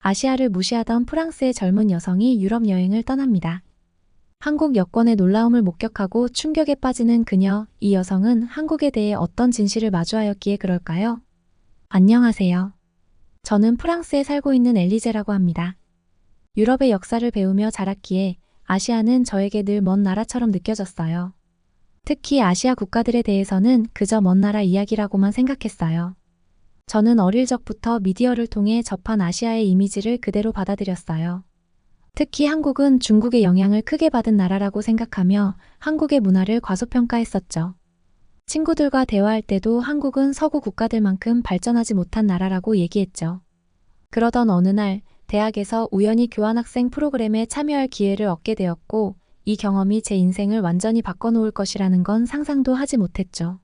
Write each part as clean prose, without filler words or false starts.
아시아를 무시하던 프랑스의 젊은 여성이 유럽 여행을 떠납니다. 한국 여권의 놀라움을 목격하고 충격에 빠지는 그녀, 이 여성은 한국에 대해 어떤 진실을 마주하였기에 그럴까요? 안녕하세요. 저는 프랑스에 살고 있는 엘리제라고 합니다. 유럽의 역사를 배우며 자랐기에 아시아는 저에게 늘 먼 나라처럼 느껴졌어요. 특히 아시아 국가들에 대해서는 그저 먼 나라 이야기라고만 생각했어요. 저는 어릴 적부터 미디어를 통해 접한 아시아의 이미지를 그대로 받아들였어요. 특히 한국은 중국의 영향을 크게 받은 나라라고 생각하며 한국의 문화를 과소평가했었죠. 친구들과 대화할 때도 한국은 서구 국가들만큼 발전하지 못한 나라라고 얘기했죠. 그러던 어느 날 대학에서 우연히 교환학생 프로그램에 참여할 기회를 얻게 되었고 이 경험이 제 인생을 완전히 바꿔놓을 것이라는 건 상상도 하지 못했죠.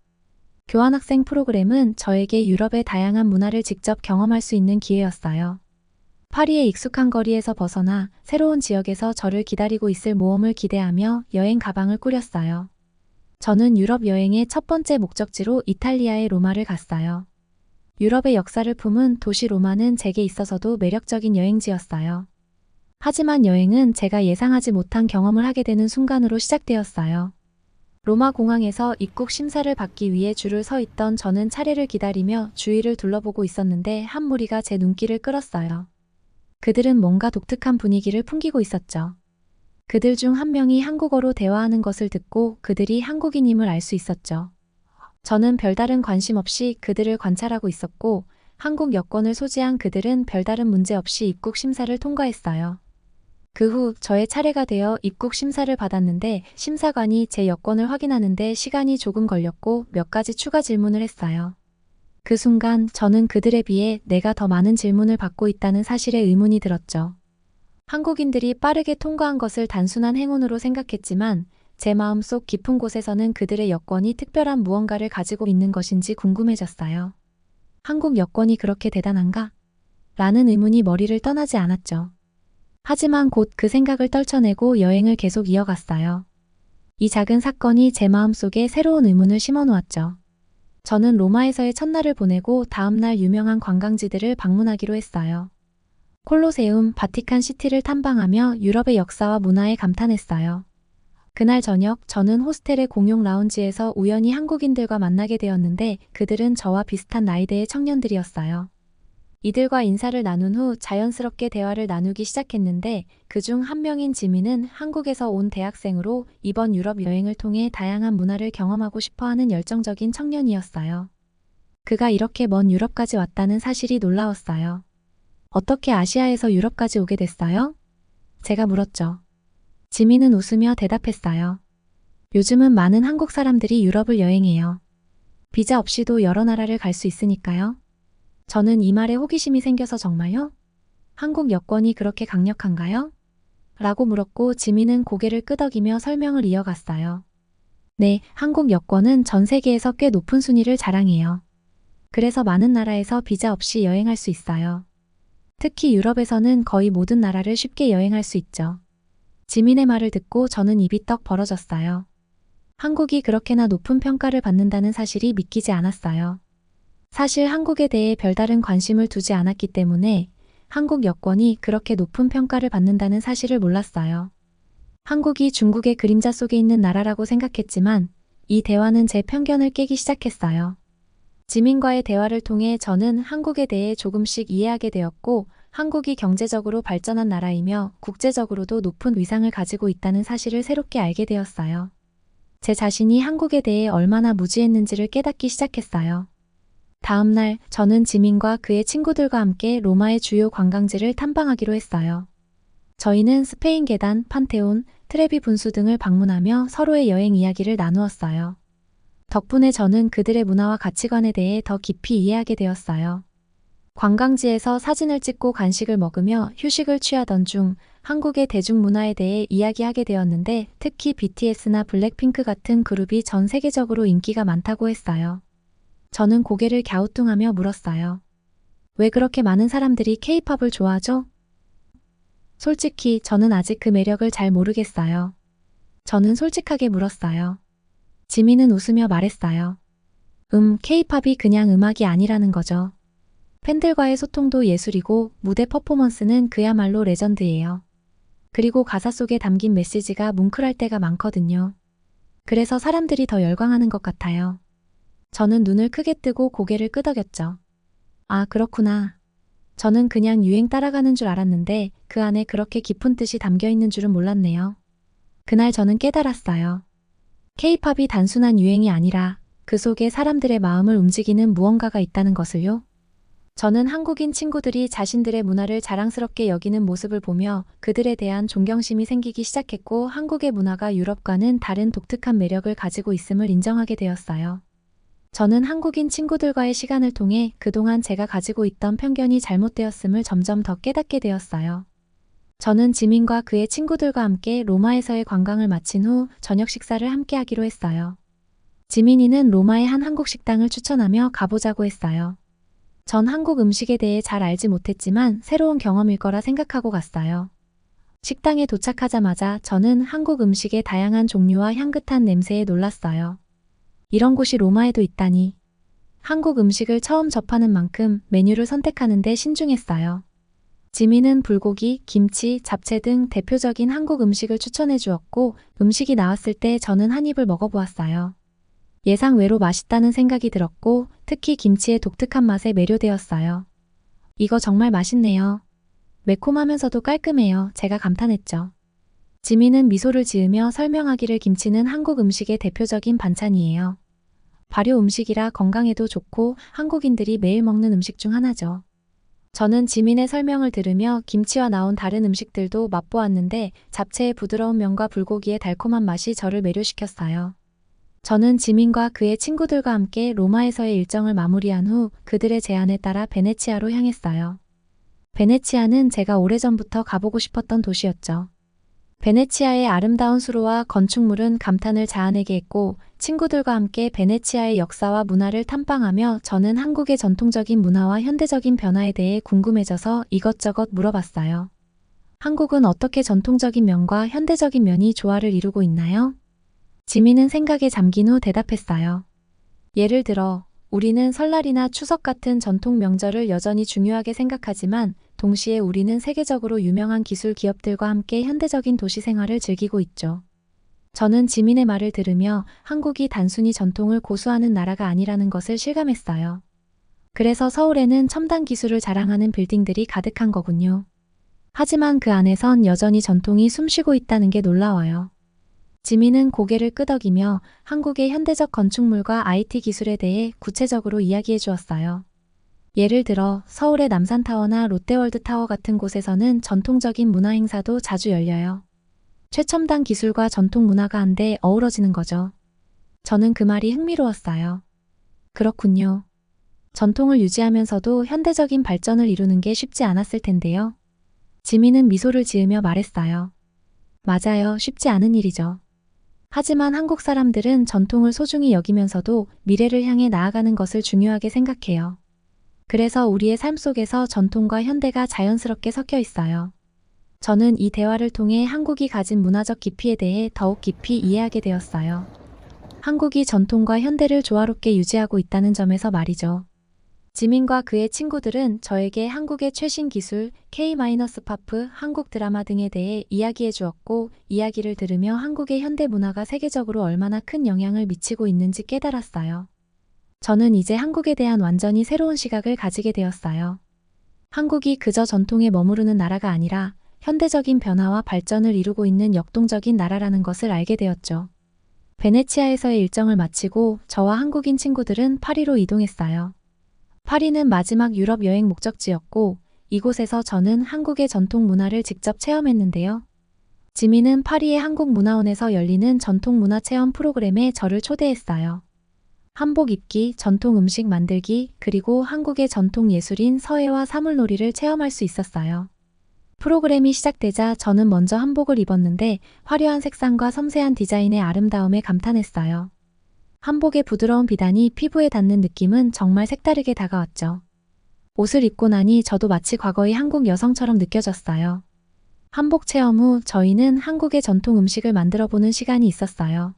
교환학생 프로그램은 저에게 유럽의 다양한 문화를 직접 경험할 수 있는 기회였어요. 파리의 익숙한 거리에서 벗어나 새로운 지역에서 저를 기다리고 있을 모험을 기대하며 여행 가방을 꾸렸어요. 저는 유럽 여행의 첫 번째 목적지로 이탈리아의 로마를 갔어요. 유럽의 역사를 품은 도시 로마는 제게 있어서도 매력적인 여행지였어요. 하지만 여행은 제가 예상하지 못한 경험을 하게 되는 순간으로 시작되었어요. 로마 공항에서 입국 심사를 받기 위해 줄을 서 있던 저는 차례를 기다리며 주위를 둘러보고 있었는데 한 무리가 제 눈길을 끌었어요. 그들은 뭔가 독특한 분위기를 풍기고 있었죠. 그들 중 한 명이 한국어로 대화하는 것을 듣고 그들이 한국인임을 알 수 있었죠. 저는 별다른 관심 없이 그들을 관찰하고 있었고 한국 여권을 소지한 그들은 별다른 문제 없이 입국 심사를 통과했어요. 그 후 저의 차례가 되어 입국 심사를 받았는데 심사관이 제 여권을 확인하는데 시간이 조금 걸렸고 몇 가지 추가 질문을 했어요. 그 순간 저는 그들에 비해 내가 더 많은 질문을 받고 있다는 사실에 의문이 들었죠. 한국인들이 빠르게 통과한 것을 단순한 행운으로 생각했지만 제 마음속 깊은 곳에서는 그들의 여권이 특별한 무언가를 가지고 있는 것인지 궁금해졌어요. 한국 여권이 그렇게 대단한가? 라는 의문이 머리를 떠나지 않았죠. 하지만 곧 그 생각을 떨쳐내고 여행을 계속 이어갔어요. 이 작은 사건이 제 마음속에 새로운 의문을 심어놓았죠. 저는 로마에서의 첫날을 보내고 다음날 유명한 관광지들을 방문하기로 했어요. 콜로세움, 바티칸 시티를 탐방하며 유럽의 역사와 문화에 감탄했어요. 그날 저녁 저는 호스텔의 공용 라운지에서 우연히 한국인들과 만나게 되었는데 그들은 저와 비슷한 나이대의 청년들이었어요. 이들과 인사를 나눈 후 자연스럽게 대화를 나누기 시작했는데 그중 한 명인 지민은 한국에서 온 대학생으로 이번 유럽 여행을 통해 다양한 문화를 경험하고 싶어하는 열정적인 청년이었어요. 그가 이렇게 먼 유럽까지 왔다는 사실이 놀라웠어요. 어떻게 아시아에서 유럽까지 오게 됐어요? 제가 물었죠. 지민은 웃으며 대답했어요. 요즘은 많은 한국 사람들이 유럽을 여행해요. 비자 없이도 여러 나라를 갈 수 있으니까요. 저는 이 말에 호기심이 생겨서 정말요? 한국 여권이 그렇게 강력한가요? 라고 물었고 지민은 고개를 끄덕이며 설명을 이어갔어요. 네, 한국 여권은 전 세계에서 꽤 높은 순위를 자랑해요. 그래서 많은 나라에서 비자 없이 여행할 수 있어요. 특히 유럽에서는 거의 모든 나라를 쉽게 여행할 수 있죠. 지민의 말을 듣고 저는 입이 떡 벌어졌어요. 한국이 그렇게나 높은 평가를 받는다는 사실이 믿기지 않았어요. 사실 한국에 대해 별다른 관심을 두지 않았기 때문에 한국 여권이 그렇게 높은 평가를 받는다는 사실을 몰랐어요. 한국이 중국의 그림자 속에 있는 나라라고 생각했지만 이 대화는 제 편견을 깨기 시작했어요. 지민과의 대화를 통해 저는 한국에 대해 조금씩 이해하게 되었고 한국이 경제적으로 발전한 나라이며 국제적으로도 높은 위상을 가지고 있다는 사실을 새롭게 알게 되었어요. 제 자신이 한국에 대해 얼마나 무지했는지를 깨닫기 시작했어요. 다음 날 저는 지민과 그의 친구들과 함께 로마의 주요 관광지를 탐방하기로 했어요. 저희는 스페인 계단, 판테온, 트레비 분수 등을 방문하며 서로의 여행 이야기를 나누었어요. 덕분에 저는 그들의 문화와 가치관에 대해 더 깊이 이해하게 되었어요. 관광지에서 사진을 찍고 간식을 먹으며 휴식을 취하던 중 한국의 대중문화에 대해 이야기하게 되었는데 특히 BTS나 블랙핑크 같은 그룹이 전 세계적으로 인기가 많다고 했어요. 저는 고개를 갸우뚱하며 물었어요. 왜 그렇게 많은 사람들이 K-팝을 좋아하죠? 솔직히 저는 아직 그 매력을 잘 모르겠어요. 저는 솔직하게 물었어요. 지민은 웃으며 말했어요. K-팝이 그냥 음악이 아니라는 거죠. 팬들과의 소통도 예술이고 무대 퍼포먼스는 그야말로 레전드예요. 그리고 가사 속에 담긴 메시지가 뭉클할 때가 많거든요. 그래서 사람들이 더 열광하는 것 같아요. 저는 눈을 크게 뜨고 고개를 끄덕였죠. 아, 그렇구나. 저는 그냥 유행 따라가는 줄 알았는데 그 안에 그렇게 깊은 뜻이 담겨 있는 줄은 몰랐네요. 그날 저는 깨달았어요. K-팝이 단순한 유행이 아니라 그 속에 사람들의 마음을 움직이는 무언가가 있다는 것을요. 저는 한국인 친구들이 자신들의 문화를 자랑스럽게 여기는 모습을 보며 그들에 대한 존경심이 생기기 시작했고 한국의 문화가 유럽과는 다른 독특한 매력을 가지고 있음을 인정하게 되었어요. 저는 한국인 친구들과의 시간을 통해 그동안 제가 가지고 있던 편견이 잘못되었음을 점점 더 깨닫게 되었어요. 저는 지민과 그의 친구들과 함께 로마에서의 관광을 마친 후 저녁 식사를 함께 하기로 했어요. 지민이는 로마의 한 한국 식당을 추천하며 가보자고 했어요. 전 한국 음식에 대해 잘 알지 못했지만 새로운 경험일 거라 생각하고 갔어요. 식당에 도착하자마자 저는 한국 음식의 다양한 종류와 향긋한 냄새에 놀랐어요. 이런 곳이 로마에도 있다니. 한국 음식을 처음 접하는 만큼 메뉴를 선택하는 데 신중했어요. 지민은 불고기, 김치, 잡채 등 대표적인 한국 음식을 추천해 주었고 음식이 나왔을 때 저는 한 입을 먹어보았어요. 예상 외로 맛있다는 생각이 들었고 특히 김치의 독특한 맛에 매료되었어요. 이거 정말 맛있네요. 매콤하면서도 깔끔해요. 제가 감탄했죠. 지민은 미소를 지으며 설명하기를 김치는 한국 음식의 대표적인 반찬이에요. 발효 음식이라 건강에도 좋고 한국인들이 매일 먹는 음식 중 하나죠. 저는 지민의 설명을 들으며 김치와 나온 다른 음식들도 맛보았는데 잡채의 부드러운 면과 불고기의 달콤한 맛이 저를 매료시켰어요. 저는 지민과 그의 친구들과 함께 로마에서의 일정을 마무리한 후 그들의 제안에 따라 베네치아로 향했어요. 베네치아는 제가 오래전부터 가보고 싶었던 도시였죠. 베네치아의 아름다운 수로와 건축물은 감탄을 자아내게 했고 친구들과 함께 베네치아의 역사와 문화를 탐방하며 저는 한국의 전통적인 문화와 현대적인 변화에 대해 궁금해져서 이것저것 물어봤어요. 한국은 어떻게 전통적인 면과 현대적인 면이 조화를 이루고 있나요? 지민은 생각에 잠긴 후 대답했어요. 예를 들어, 우리는 설날이나 추석 같은 전통 명절을 여전히 중요하게 생각하지만 동시에 우리는 세계적으로 유명한 기술 기업들과 함께 현대적인 도시 생활을 즐기고 있죠. 저는 지민의 말을 들으며 한국이 단순히 전통을 고수하는 나라가 아니라는 것을 실감했어요. 그래서 서울에는 첨단 기술을 자랑하는 빌딩들이 가득한 거군요. 하지만 그 안에선 여전히 전통이 숨쉬고 있다는 게 놀라워요. 지민은 고개를 끄덕이며 한국의 현대적 건축물과 IT 기술에 대해 구체적으로 이야기해 주었어요. 예를 들어 서울의 남산타워나 롯데월드타워 같은 곳에서는 전통적인 문화 행사도 자주 열려요. 최첨단 기술과 전통 문화가 한데 어우러지는 거죠. 저는 그 말이 흥미로웠어요. 그렇군요. 전통을 유지하면서도 현대적인 발전을 이루는 게 쉽지 않았을 텐데요. 지민은 미소를 지으며 말했어요. 맞아요. 쉽지 않은 일이죠. 하지만 한국 사람들은 전통을 소중히 여기면서도 미래를 향해 나아가는 것을 중요하게 생각해요. 그래서 우리의 삶 속에서 전통과 현대가 자연스럽게 섞여 있어요. 저는 이 대화를 통해 한국이 가진 문화적 깊이에 대해 더욱 깊이 이해하게 되었어요. 한국이 전통과 현대를 조화롭게 유지하고 있다는 점에서 말이죠. 지민과 그의 친구들은 저에게 한국의 최신 기술, K-팝, 한국 드라마 등에 대해 이야기해 주었고 이야기를 들으며 한국의 현대 문화가 세계적으로 얼마나 큰 영향을 미치고 있는지 깨달았어요. 저는 이제 한국에 대한 완전히 새로운 시각을 가지게 되었어요. 한국이 그저 전통에 머무르는 나라가 아니라 현대적인 변화와 발전을 이루고 있는 역동적인 나라라는 것을 알게 되었죠. 베네치아에서의 일정을 마치고 저와 한국인 친구들은 파리로 이동했어요. 파리는 마지막 유럽 여행 목적지였고 이곳에서 저는 한국의 전통 문화를 직접 체험했는데요. 지민은 파리의 한국문화원에서 열리는 전통문화 체험 프로그램에 저를 초대했어요. 한복 입기, 전통 음식 만들기, 그리고 한국의 전통 예술인 서예와 사물놀이를 체험할 수 있었어요. 프로그램이 시작되자 저는 먼저 한복을 입었는데 화려한 색상과 섬세한 디자인의 아름다움에 감탄했어요. 한복의 부드러운 비단이 피부에 닿는 느낌은 정말 색다르게 다가왔죠. 옷을 입고 나니 저도 마치 과거의 한국 여성처럼 느껴졌어요. 한복 체험 후 저희는 한국의 전통 음식을 만들어보는 시간이 있었어요.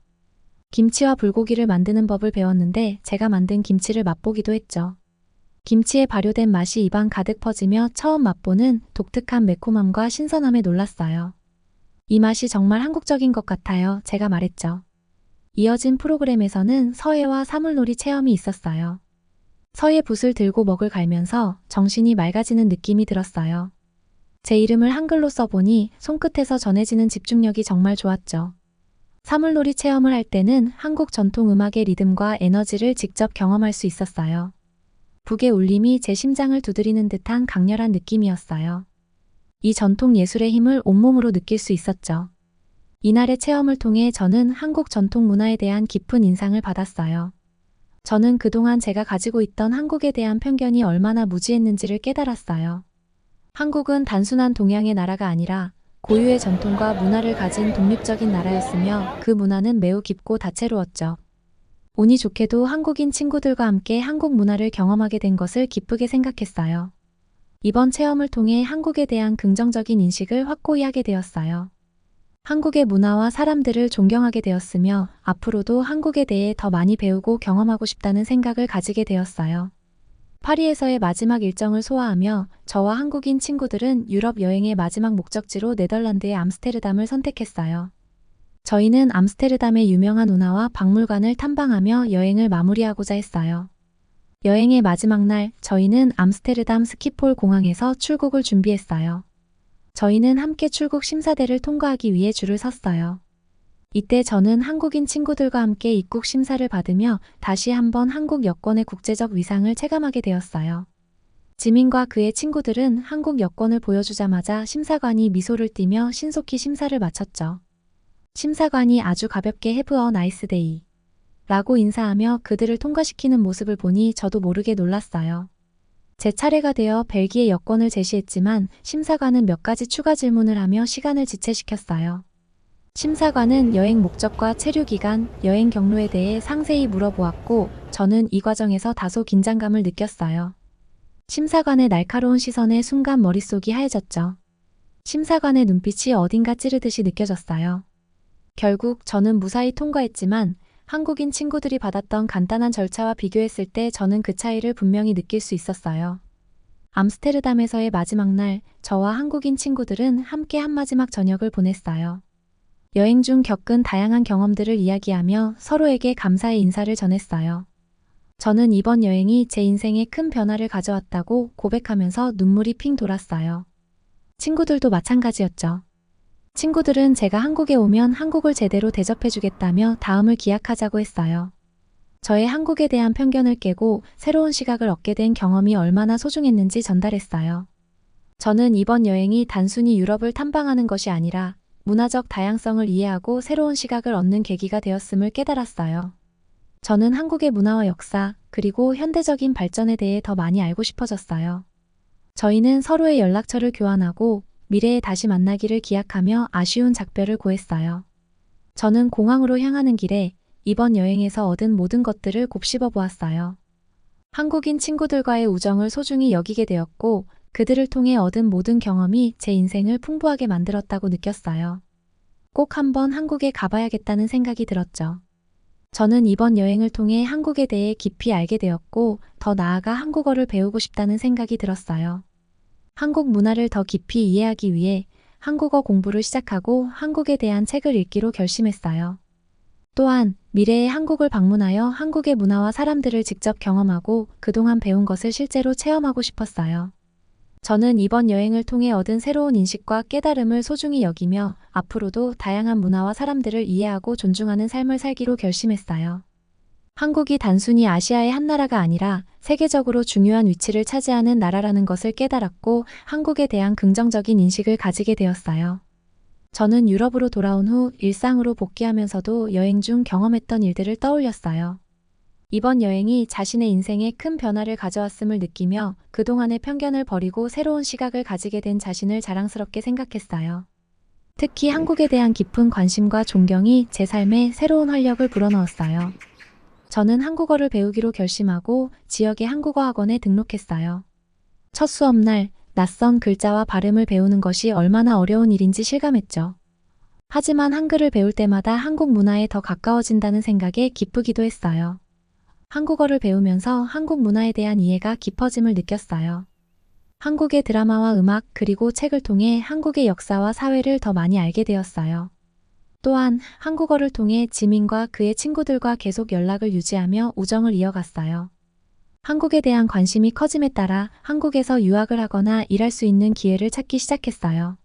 김치와 불고기를 만드는 법을 배웠는데 제가 만든 김치를 맛보기도 했죠. 김치에 발효된 맛이 입안 가득 퍼지며 처음 맛보는 독특한 매콤함과 신선함에 놀랐어요. 이 맛이 정말 한국적인 것 같아요. 제가 말했죠. 이어진 프로그램에서는 서예와 사물놀이 체험이 있었어요. 서예 붓을 들고 먹을 갈면서 정신이 맑아지는 느낌이 들었어요. 제 이름을 한글로 써보니 손끝에서 전해지는 집중력이 정말 좋았죠. 사물놀이 체험을 할 때는 한국 전통 음악의 리듬과 에너지를 직접 경험할 수 있었어요. 북의 울림이 제 심장을 두드리는 듯한 강렬한 느낌이었어요. 이 전통 예술의 힘을 온몸으로 느낄 수 있었죠. 이날의 체험을 통해 저는 한국 전통 문화에 대한 깊은 인상을 받았어요. 저는 그동안 제가 가지고 있던 한국에 대한 편견이 얼마나 무지했는지를 깨달았어요. 한국은 단순한 동양의 나라가 아니라 고유의 전통과 문화를 가진 독립적인 나라였으며 그 문화는 매우 깊고 다채로웠죠. 운이 좋게도 한국인 친구들과 함께 한국 문화를 경험하게 된 것을 기쁘게 생각했어요. 이번 체험을 통해 한국에 대한 긍정적인 인식을 확고히 하게 되었어요. 한국의 문화와 사람들을 존경하게 되었으며 앞으로도 한국에 대해 더 많이 배우고 경험하고 싶다는 생각을 가지게 되었어요. 파리에서의 마지막 일정을 소화하며 저와 한국인 친구들은 유럽 여행의 마지막 목적지로 네덜란드의 암스테르담을 선택했어요. 저희는 암스테르담의 유명한 운하와 박물관을 탐방하며 여행을 마무리하고자 했어요. 여행의 마지막 날, 저희는 암스테르담 스키폴 공항에서 출국을 준비했어요. 저희는 함께 출국 심사대를 통과하기 위해 줄을 섰어요. 이때 저는 한국인 친구들과 함께 입국 심사를 받으며 다시 한번 한국 여권의 국제적 위상을 체감하게 되었어요. 지민과 그의 친구들은 한국 여권을 보여주자마자 심사관이 미소를 띠며 신속히 심사를 마쳤죠. 심사관이 아주 가볍게 Have a nice day 라고 인사하며 그들을 통과시키는 모습을 보니 저도 모르게 놀랐어요. 제 차례가 되어 벨기에 여권을 제시했지만 심사관은 몇 가지 추가 질문을 하며 시간을 지체시켰어요. 심사관은 여행 목적과 체류 기간, 여행 경로에 대해 상세히 물어보았고 저는 이 과정에서 다소 긴장감을 느꼈어요. 심사관의 날카로운 시선에 순간 머릿속이 하얘졌죠. 심사관의 눈빛이 어딘가 찌르듯이 느껴졌어요. 결국 저는 무사히 통과했지만 한국인 친구들이 받았던 간단한 절차와 비교했을 때 저는 그 차이를 분명히 느낄 수 있었어요. 암스테르담에서의 마지막 날, 저와 한국인 친구들은 함께 한 마지막 저녁을 보냈어요. 여행 중 겪은 다양한 경험들을 이야기하며 서로에게 감사의 인사를 전했어요. 저는 이번 여행이 제 인생에 큰 변화를 가져왔다고 고백하면서 눈물이 핑 돌았어요. 친구들도 마찬가지였죠. 친구들은 제가 한국에 오면 한국을 제대로 대접해주겠다며 다음을 기약하자고 했어요. 저의 한국에 대한 편견을 깨고 새로운 시각을 얻게 된 경험이 얼마나 소중했는지 전달했어요. 저는 이번 여행이 단순히 유럽을 탐방하는 것이 아니라 문화적 다양성을 이해하고 새로운 시각을 얻는 계기가 되었음을 깨달았어요. 저는 한국의 문화와 역사, 그리고 현대적인 발전에 대해 더 많이 알고 싶어졌어요. 저희는 서로의 연락처를 교환하고 미래에 다시 만나기를 기약하며 아쉬운 작별을 고했어요. 저는 공항으로 향하는 길에 이번 여행에서 얻은 모든 것들을 곱씹어 보았어요. 한국인 친구들과의 우정을 소중히 여기게 되었고 그들을 통해 얻은 모든 경험이 제 인생을 풍부하게 만들었다고 느꼈어요. 꼭 한번 한국에 가봐야겠다는 생각이 들었죠. 저는 이번 여행을 통해 한국에 대해 깊이 알게 되었고 더 나아가 한국어를 배우고 싶다는 생각이 들었어요. 한국 문화를 더 깊이 이해하기 위해 한국어 공부를 시작하고 한국에 대한 책을 읽기로 결심했어요. 또한 미래에 한국을 방문하여 한국의 문화와 사람들을 직접 경험하고 그동안 배운 것을 실제로 체험하고 싶었어요. 저는 이번 여행을 통해 얻은 새로운 인식과 깨달음을 소중히 여기며 앞으로도 다양한 문화와 사람들을 이해하고 존중하는 삶을 살기로 결심했어요. 한국이 단순히 아시아의 한 나라가 아니라 세계적으로 중요한 위치를 차지하는 나라라는 것을 깨달았고 한국에 대한 긍정적인 인식을 가지게 되었어요. 저는 유럽으로 돌아온 후 일상으로 복귀하면서도 여행 중 경험했던 일들을 떠올렸어요. 이번 여행이 자신의 인생에 큰 변화를 가져왔음을 느끼며 그동안의 편견을 버리고 새로운 시각을 가지게 된 자신을 자랑스럽게 생각했어요. 특히 한국에 대한 깊은 관심과 존경이 제 삶에 새로운 활력을 불어넣었어요. 저는 한국어를 배우기로 결심하고 지역의 한국어 학원에 등록했어요. 첫 수업날 낯선 글자와 발음을 배우는 것이 얼마나 어려운 일인지 실감했죠. 하지만 한글을 배울 때마다 한국 문화에 더 가까워진다는 생각에 기쁘기도 했어요. 한국어를 배우면서 한국 문화에 대한 이해가 깊어짐을 느꼈어요. 한국의 드라마와 음악 그리고 책을 통해 한국의 역사와 사회를 더 많이 알게 되었어요. 또한 한국어를 통해 지민과 그의 친구들과 계속 연락을 유지하며 우정을 이어갔어요. 한국에 대한 관심이 커짐에 따라 한국에서 유학을 하거나 일할 수 있는 기회를 찾기 시작했어요.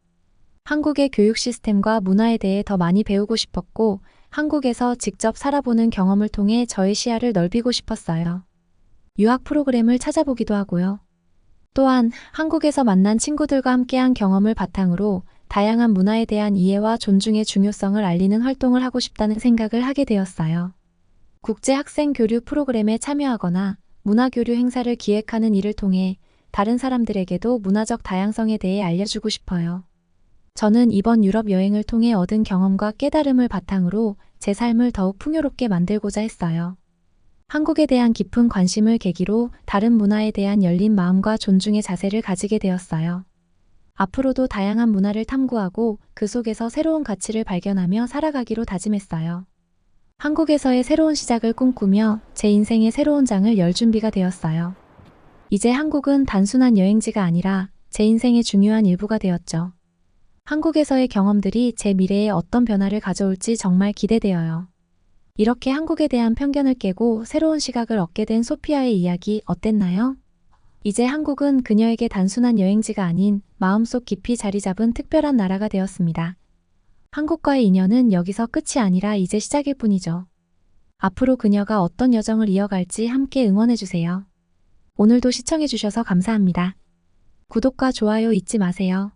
한국의 교육 시스템과 문화에 대해 더 많이 배우고 싶었고, 한국에서 직접 살아보는 경험을 통해 저의 시야를 넓히고 싶었어요. 유학 프로그램을 찾아보기도 하고요. 또한 한국에서 만난 친구들과 함께한 경험을 바탕으로 다양한 문화에 대한 이해와 존중의 중요성을 알리는 활동을 하고 싶다는 생각을 하게 되었어요. 국제 학생 교류 프로그램에 참여하거나 문화교류 행사를 기획하는 일을 통해 다른 사람들에게도 문화적 다양성에 대해 알려주고 싶어요. 저는 이번 유럽 여행을 통해 얻은 경험과 깨달음을 바탕으로 제 삶을 더욱 풍요롭게 만들고자 했어요. 한국에 대한 깊은 관심을 계기로 다른 문화에 대한 열린 마음과 존중의 자세를 가지게 되었어요. 앞으로도 다양한 문화를 탐구하고 그 속에서 새로운 가치를 발견하며 살아가기로 다짐했어요. 한국에서의 새로운 시작을 꿈꾸며 제 인생의 새로운 장을 열 준비가 되었어요. 이제 한국은 단순한 여행지가 아니라 제 인생의 중요한 일부가 되었죠. 한국에서의 경험들이 제 미래에 어떤 변화를 가져올지 정말 기대되어요. 이렇게 한국에 대한 편견을 깨고 새로운 시각을 얻게 된 소피아의 이야기 어땠나요? 이제 한국은 그녀에게 단순한 여행지가 아닌 마음속 깊이 자리 잡은 특별한 나라가 되었습니다. 한국과의 인연은 여기서 끝이 아니라 이제 시작일 뿐이죠. 앞으로 그녀가 어떤 여정을 이어갈지 함께 응원해주세요. 오늘도 시청해주셔서 감사합니다. 구독과 좋아요 잊지 마세요.